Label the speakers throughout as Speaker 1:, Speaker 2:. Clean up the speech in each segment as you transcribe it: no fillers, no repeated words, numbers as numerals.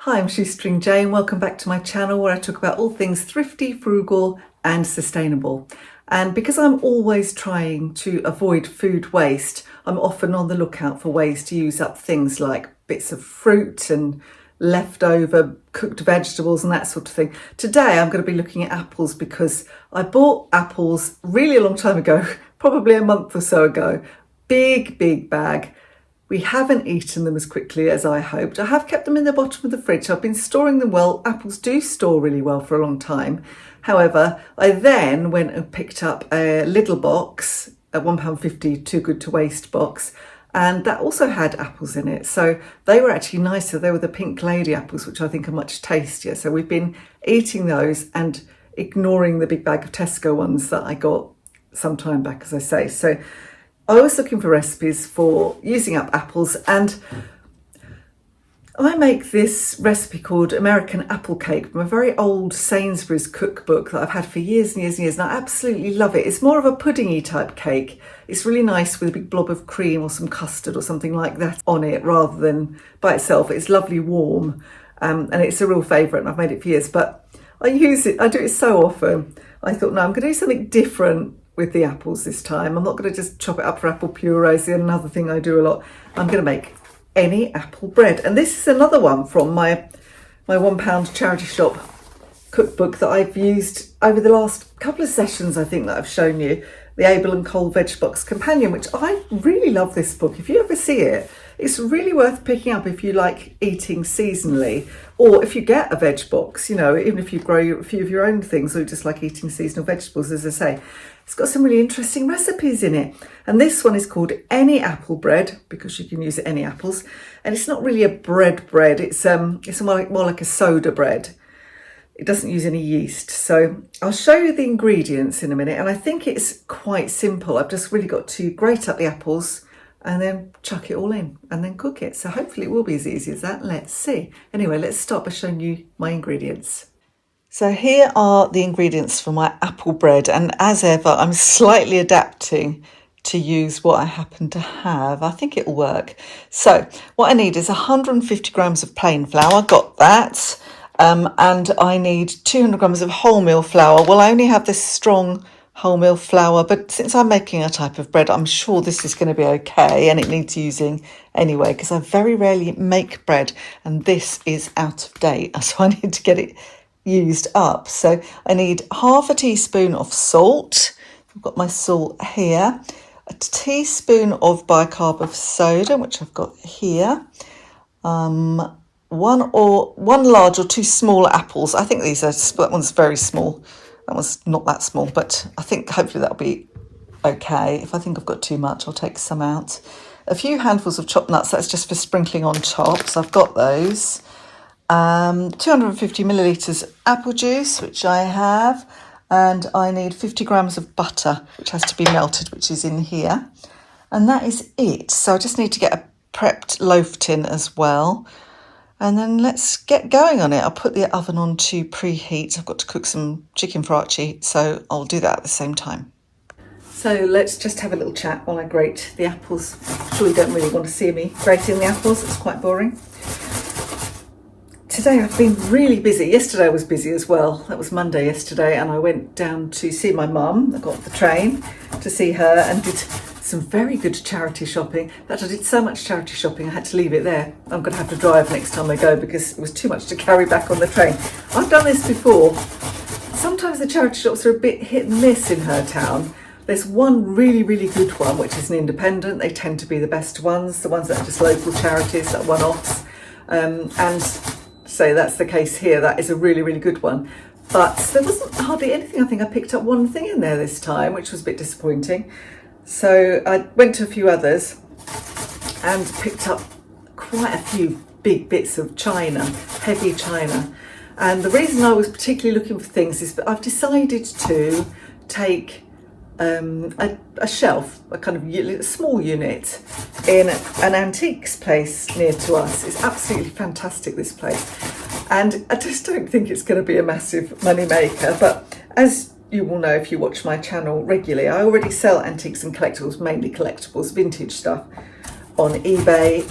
Speaker 1: Hi, I'm Shoestring Jay and welcome back to my channel where I talk about all things thrifty, frugal and sustainable. And because I'm always trying to avoid food waste, I'm often on the lookout for ways to use up things like bits of fruit and leftover cooked vegetables and that sort of thing. Today I'm going to be looking at apples because I bought apples really a long time ago, probably a month or so ago. Big bag. We haven't eaten them as quickly as I hoped. I have kept them in the bottom of the fridge. I've been storing them well. Apples do store really well for a long time. However, I then went and picked up a little box, a £1.50 Too Good to Waste box, and that also had apples in it. So they were actually nicer. They were the pink lady apples, which I think are much tastier. So we've been eating those and ignoring the big bag of Tesco ones that I got some time back, as I say. So I was looking for recipes for using up apples, and I make this recipe called American Apple Cake from a very old Sainsbury's cookbook that I've had for years and years and years, and I absolutely love it. It's more of a puddingy type cake. It's really nice with a big blob of cream or some custard or something like that on it rather than by itself. It's lovely warm, and it's a real favourite, and I've made it for years, but I do it so often. I thought, no, I'm going to do something different with the apples this time. I'm not going to just chop it up for apple purees. Another thing I do a lot. I'm going to make any apple bread, and this is another one from my £1 charity shop cookbook that I've used over the last couple of sessions. I think that I've shown you the Abel and Cole Veg Box Companion, which I really love this book. If you ever see it, it's really worth picking up if you like eating seasonally, or if you get a veg box, even if you grow a few of your own things or you just like eating seasonal vegetables. As I say, it's got some really interesting recipes in it. And this one is called Any Apple Bread because you can use any apples. And it's not really a bread. It's more like a soda bread. It doesn't use any yeast. So I'll show you the ingredients in a minute. And I think it's quite simple. I've just really got to grate up the apples and then chuck it all in and then cook it. So hopefully it will be as easy as that. Let's see. Anyway, let's start by showing you my ingredients. So here are the ingredients for my apple bread, and as ever I'm slightly adapting to use what I happen to have. I think it'll work. So what I need is 150 grams of plain flour, got that, and I need 200 grams of wholemeal flour. Well, I only have this strong wholemeal flour, but since I'm making a type of bread, I'm sure this is going to be okay, and it needs using anyway because I very rarely make bread and this is out of date, so I need to get it used up. So I need half a teaspoon of salt. I've got my salt here. A teaspoon of bicarb of soda, which I've got here. One large or two small apples. I think that one's very small. That one's not that small, but I think hopefully that'll be okay. If I think I've got too much, I'll take some out. A few handfuls of chopped nuts. That's just for sprinkling on top. So I've got those. 250 millilitres apple juice, which I have, and I need 50 grams of butter, which has to be melted, which is in here, and that is it. So I just need to get a prepped loaf tin as well, and then let's get going on it. I'll put the oven on to preheat. I've got to cook some chicken fracci, so I'll do that at the same time. So let's just have a little chat while I grate the apples. I'm sure you don't really want to see me grating the apples, it's quite boring. Today I've been really busy. Yesterday I was busy as well. That was Monday yesterday, and I went down to see my mum. I got the train to see her and did some very good charity shopping. In fact, I did so much charity shopping I had to leave it there. I'm going to have to drive next time I go because it was too much to carry back on the train. I've done this before. Sometimes the charity shops are a bit hit and miss in her town. There's one really good one, which is an independent. They tend to be the best ones, the ones that are just local charities, that one-offs. So that's the case here. That is a really good one. But there wasn't hardly anything. I think I picked up one thing in there this time, which was a bit disappointing. So I went to a few others and picked up quite a few big bits of china, heavy china. And the reason I was particularly looking for things is that I've decided to take a shelf, a kind of small unit in an antiques place near to us. It's absolutely fantastic, this place, and I just don't think it's going to be a massive money maker, but as you will know if you watch my channel regularly, I already sell antiques and collectibles, mainly collectibles, vintage stuff, on eBay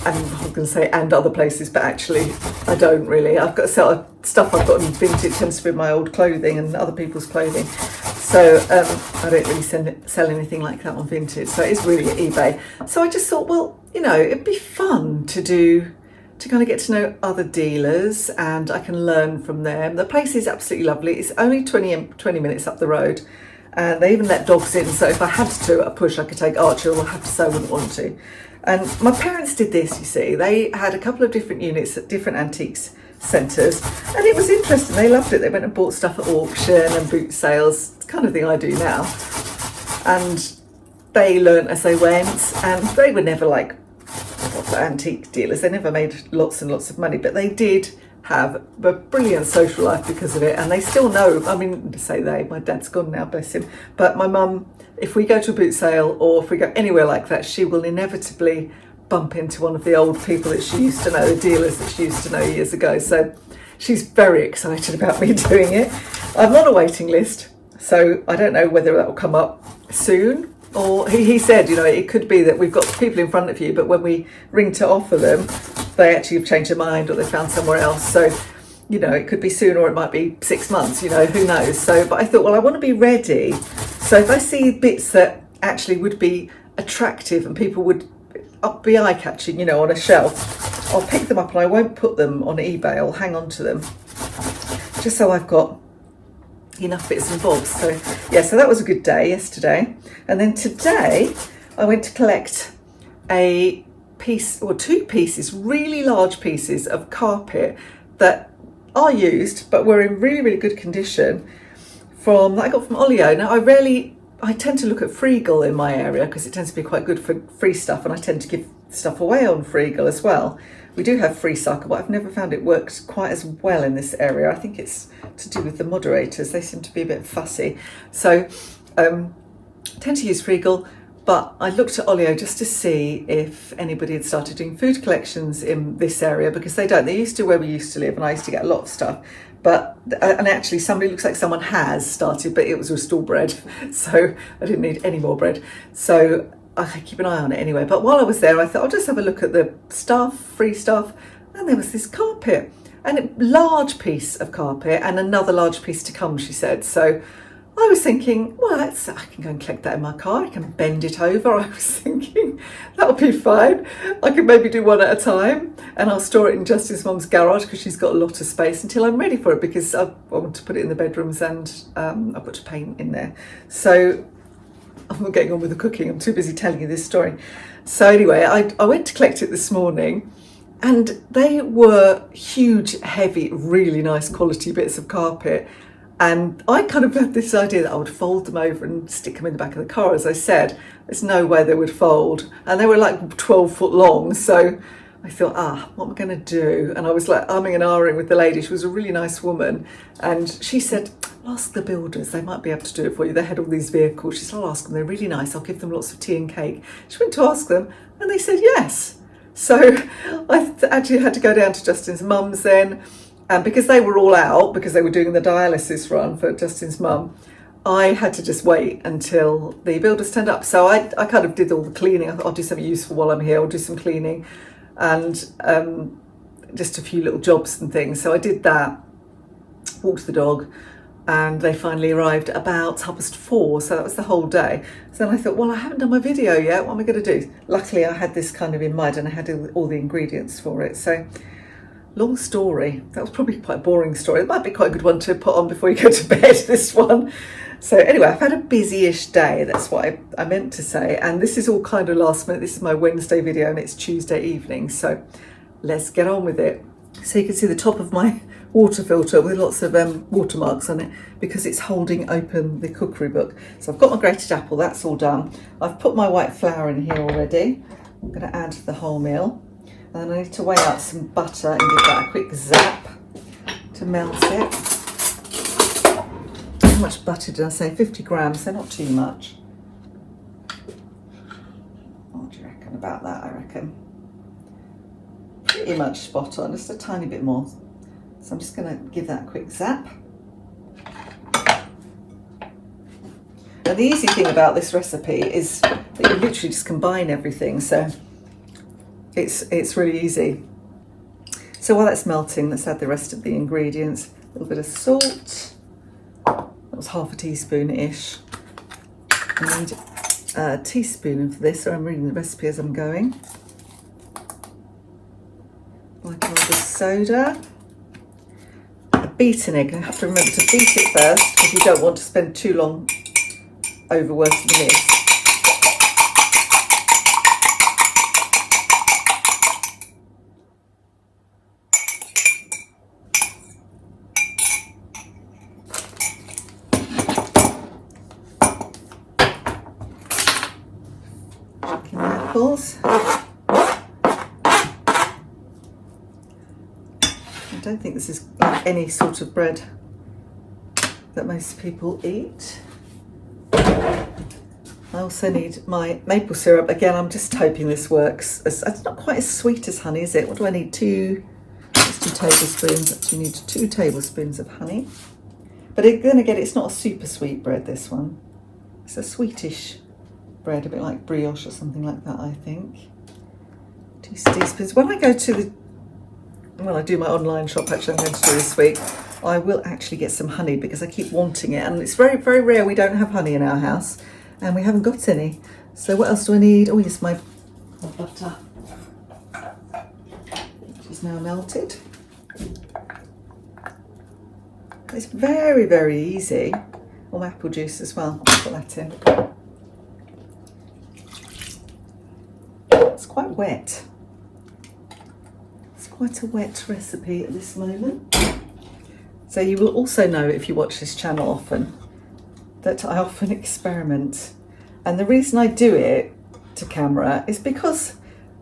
Speaker 1: and I was going to say and other places, but actually I don't really. I've got a set of stuff I've got in Vinted, tends to be my old clothing and other people's clothing. So I don't really sell anything like that on Vinted. So it's really at eBay. So I just thought, well, you know, it'd be fun to kind of get to know other dealers, and I can learn from them. The place is absolutely lovely. It's only 20 minutes up the road, and they even let dogs in. So if I had to at a push, I could take Archie, or I have to say I wouldn't want to. And my parents did this, you see. They had a couple of different units at different antiques centres, and it was interesting. They loved it. They went and bought stuff at auction and boot sales. It's the kind of thing I do now. And they learnt as they went, and they were never like antique dealers. They never made lots and lots of money, but they did have a brilliant social life because of it, and they still know. I mean, to say they, my dad's gone now, bless him, but my mum, if we go to a boot sale or if we go anywhere like that, she will inevitably bump into one of the old people that she used to know, the dealers that she used to know years ago. So she's very excited about me doing it. I'm on a waiting list, so I don't know whether that will come up soon. Or he said, you know, it could be that we've got people in front of you, but when we ring to offer them, they actually have changed their mind or they found somewhere else. So, you know, it could be soon or it might be 6 months, you know, who knows. So, but I thought, well, I want to be ready. So if I see bits that actually would be attractive and people would be eye-catching, you know, on a shelf, I'll pick them up and I won't put them on eBay. I'll hang on to them just so I've got enough bits and bobs. So yeah, so that was a good day yesterday. And then today I went to collect a piece or two pieces, really large pieces of carpet that are used but were in really, really good condition that I got from Olio. Now I tend to look at Frugal in my area because it tends to be quite good for free stuff, and I tend to give stuff away on Frugal as well. We do have free cycle, but I've never found it works quite as well in this area. I think it's to do with the moderators. They seem to be a bit fussy. So tend to use Frugal, but I looked at Olio just to see if anybody had started doing food collections in this area, because they don't. They used to where we used to live, and I used to get a lot of stuff. And actually looks like someone has started, but it was with store bread. So I didn't need any more bread. So I keep an eye on it anyway. But while I was there, I thought I'll just have a look at the stuff, free stuff. And there was this carpet, and a large piece of carpet and another large piece to come, she said. So I was thinking, well, I can go and collect that in my car. I can bend it over. I was thinking that'll be fine. I can maybe do one at a time, and I'll store it in Justin's mum's garage because she's got a lot of space until I'm ready for it, because I want to put it in the bedrooms, and I've got to paint in there. So I'm not getting on with the cooking. I'm too busy telling you this story. So anyway, I went to collect it this morning, and they were huge, heavy, really nice quality bits of carpet. And I kind of had this idea that I would fold them over and stick them in the back of the car. As I said, there's no way they would fold. And they were like 12 foot long. So I thought, what am I going to do? And I was like umming and ahhing with the lady. She was a really nice woman. And she said, ask the builders. They might be able to do it for you. They had all these vehicles. She said, I'll ask them. They're really nice. I'll give them lots of tea and cake. She went to ask them, and they said yes. So I actually had to go down to Justin's mum's then. And because they were all out, because they were doing the dialysis run for Justin's mum, I had to just wait until the builders turned up. So I kind of did all the cleaning. I thought I'll do something useful while I'm here. I'll do some cleaning and just a few little jobs and things. So I did that, walked the dog, and they finally arrived about 4:30. So that was the whole day. So then I thought, well, I haven't done my video yet. What am I going to do? Luckily, I had this kind of in mind, and I had all the ingredients for it. So long story. That was probably quite a boring story. It might be quite a good one to put on before you go to bed, this one. So anyway, I've had a busy-ish day. That's what I meant to say. And this is all kind of last minute. This is my Wednesday video, and it's Tuesday evening. So let's get on with it. So you can see the top of my water filter with lots of watermarks on it, because it's holding open the cookery book. So I've got my grated apple. That's all done. I've put my white flour in here already. I'm going to add the wholemeal. And then I need to weigh out some butter and give that a quick zap to melt it. How much butter did I say? 50 grams, so not too much. What do you reckon about that? I reckon pretty much spot on, just a tiny bit more. So I'm just going to give that a quick zap. Now the easy thing about this recipe is that you literally just combine everything. So It's really easy. So while that's melting, let's add the rest of the ingredients. A little bit of salt. That was half a teaspoon-ish. I need a teaspoon of this, so I'm reading the recipe as I'm going. Bicarb soda. A beaten egg. I have to remember to beat it first because you don't want to spend too long overworking this. Apples. I don't think this is like any sort of bread that most people eat. I also need my maple syrup. Again, I'm just hoping this works. It's not quite as sweet as honey, is it? What do I need? Two tablespoons. Actually, you need 2 tablespoons of honey. But then again, it's not a super sweet bread, this one. It's a sweetish bread, a bit like brioche or something like that, I think. 2 teaspoons. When I go to I do my online shop, actually I'm going to do this week, I will actually get some honey because I keep wanting it, and it's very, very rare we don't have honey in our house, and we haven't got any. So what else do I need? Oh yes, my butter, which is now melted. It's very, very easy. Oh, my apple juice as well, I'll put that in. It's quite wet. It's quite a wet recipe at this moment. So you will also know, if you watch this channel often, that I often experiment. And the reason I do it to camera is because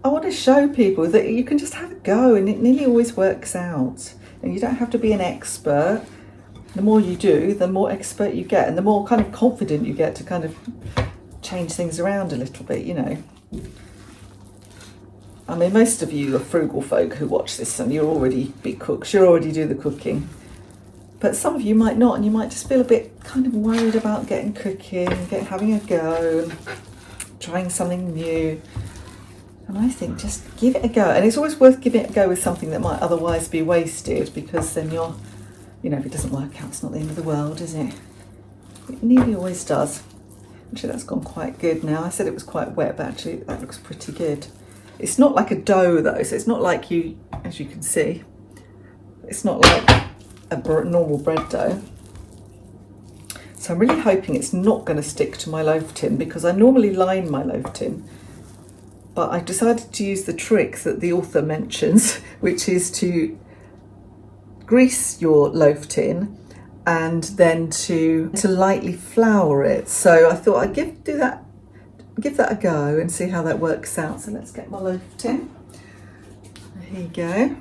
Speaker 1: I want to show people that you can just have a go and it nearly always works out. And you don't have to be an expert. The more you do, the more expert you get, and the more kind of confident you get to kind of change things around a little bit, you know. I mean, most of you are frugal folk who watch this and you're already big cooks, you already do the cooking. But some of you might not, and you might just feel a bit kind of worried about getting cooking, having a go, trying something new. And I think just give it a go. And it's always worth giving it a go with something that might otherwise be wasted, because then you're, you know, if it doesn't work out, it's not the end of the world, is it? It nearly always does. Actually, that's gone quite good now. I said it was quite wet, but actually that looks pretty good. It's not like a dough though, so it's not like you, as you can see, it's not like a normal bread dough. So I'm really hoping it's not going to stick to my loaf tin, because I normally line my loaf tin, but I decided to use the trick that the author mentions, which is to grease your loaf tin and then to lightly flour it. So I thought I'd give that a go and see how that works out. So let's get my loaf tin. Here you go.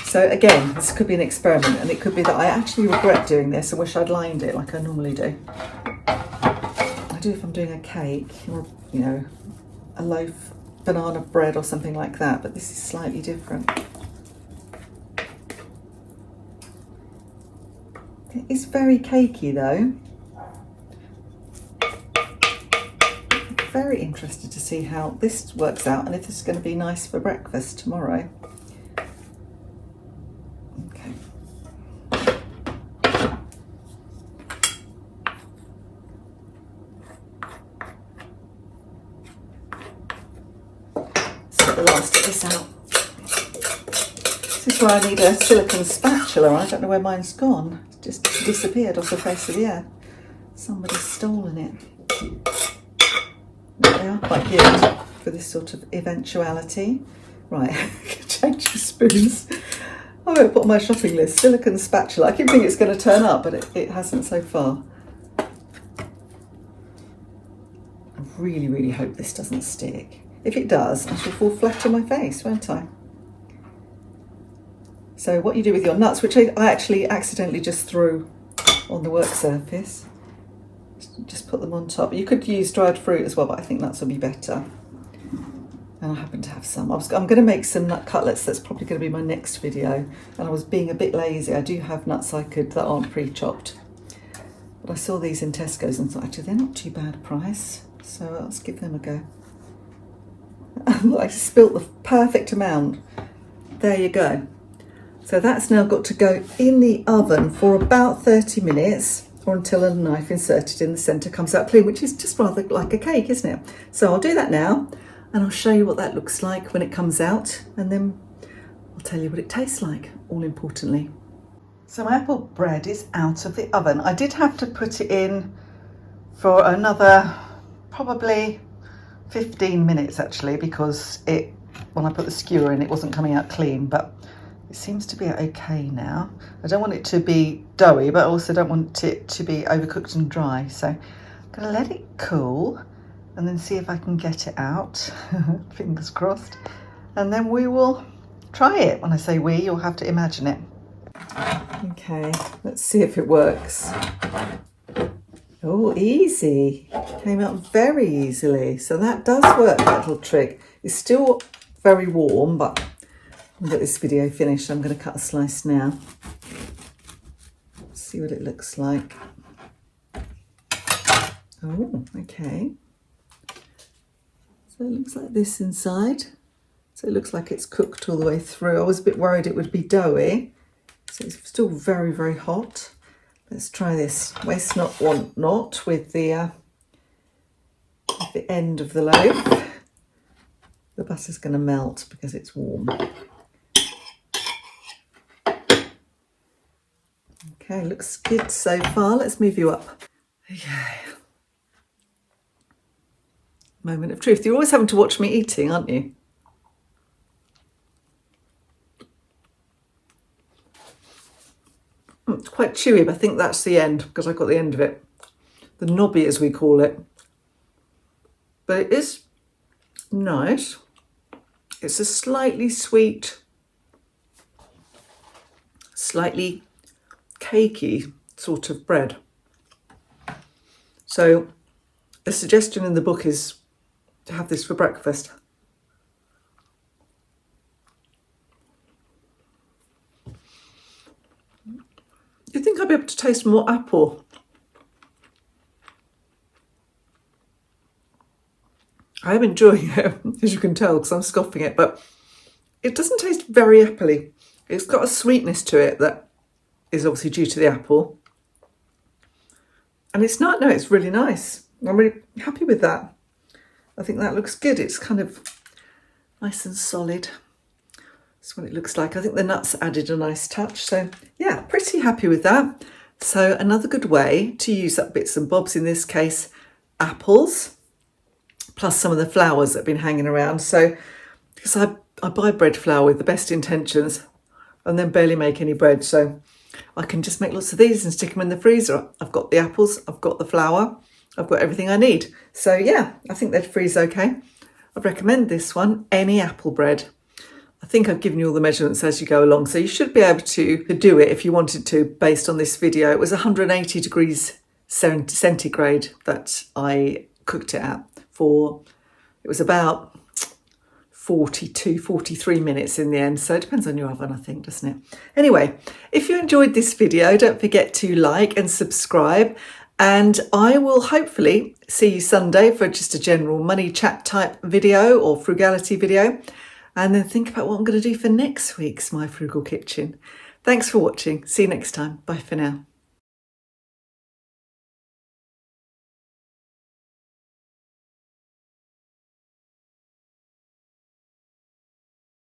Speaker 1: So again, this could be an experiment, and it could be that I actually regret doing this and wish I'd lined it like I normally do. I do if I'm doing a cake or, you know, a loaf, banana bread or something like that, but this is slightly different. It is very cakey though. I'm very interested to see how this works out and if this is going to be nice for breakfast tomorrow. Okay. Let's get the last of this out. This is why I need a silicone spatula. I don't know where mine's gone. It's just disappeared off the face of the earth. Somebody's stolen it. They are quite good for this sort of eventuality. Right, change the spoons. I won't put on my shopping list. Silicone spatula. I keep thinking it's going to turn up, but it hasn't so far. I really, really hope this doesn't stick. If it does, I shall fall flat on my face, won't I? So what you do with your nuts, which I actually accidentally just threw on the work surface, just put them on top. You could use dried fruit as well, but I think nuts will be better. And I happen to have some. I'm going to make some nut cutlets. That's probably going to be my next video. And I was being a bit lazy. I do have nuts that aren't pre-chopped. But I saw these in Tesco's and thought, actually, they're not too bad a price. So let's give them a go. I spilt the perfect amount. There you go. So that's now got to go in the oven for about 30 minutes, or until a knife inserted in the centre comes out clean, which is just rather like a cake, isn't it? So I'll do that now, and I'll show you what that looks like when it comes out, and then I'll tell you what it tastes like, all importantly. So my apple bread is out of the oven. I did have to put it in for another probably 15 minutes actually, because when I put the skewer in, it wasn't coming out clean, but it seems to be okay now. I don't want it to be doughy, but I also don't want it to be overcooked and dry. So I'm going to let it cool and then see if I can get it out. Fingers crossed. And then we will try it. When I say we, you'll have to imagine it. Okay, let's see if it works. Oh, easy. Came out very easily. So that does work, that little trick. It's still very warm, but I'll get this video finished. I'm going to cut a slice now. See what it looks like. Oh, okay. So it looks like this inside. So it looks like it's cooked all the way through. I was a bit worried it would be doughy. So it's still very, very hot. Let's try this. Waste not, want not with the end of the loaf. The butter's going to melt because it's warm. Okay, looks good so far. Let's move you up. Okay. Moment of truth. You're always having to watch me eating, aren't you? It's quite chewy, but I think that's the end because I got the end of it. The knobby, as we call it. But it is nice. It's a slightly sweet, slightly cakey sort of bread. So the suggestion in the book is to have this for breakfast. You'd think I'd be able to taste more apple. I am enjoying it, as you can tell, because I'm scoffing it, but it doesn't taste very appley. It's got a sweetness to it that is obviously due to the apple. And it's not, no, it's really nice. I'm really happy with that. I think that looks good. It's kind of nice and solid. That's what it looks like. I think the nuts added a nice touch. So yeah, pretty happy with that. So another good way to use up bits and bobs, in this case, apples, plus some of the flowers that have been hanging around. So because I buy bread flour with the best intentions and then barely make any bread. So I can just make lots of these and stick them in the freezer. I've got the apples, I've got the flour, I've got everything I need. So yeah, I think they'd freeze okay. I'd recommend this one, any apple bread. I think I've given you all the measurements as you go along, so you should be able to do it if you wanted to based on this video. It was 180 degrees centigrade that I cooked it at for, it was about 42, 43 minutes in the end. So it depends on your oven, I think, doesn't it? Anyway, if you enjoyed this video, don't forget to like and subscribe. And I will hopefully see you Sunday for just a general money chat type video or frugality video. And then think about what I'm going to do for next week's My Frugal Kitchen. Thanks for watching. See you next time. Bye for now.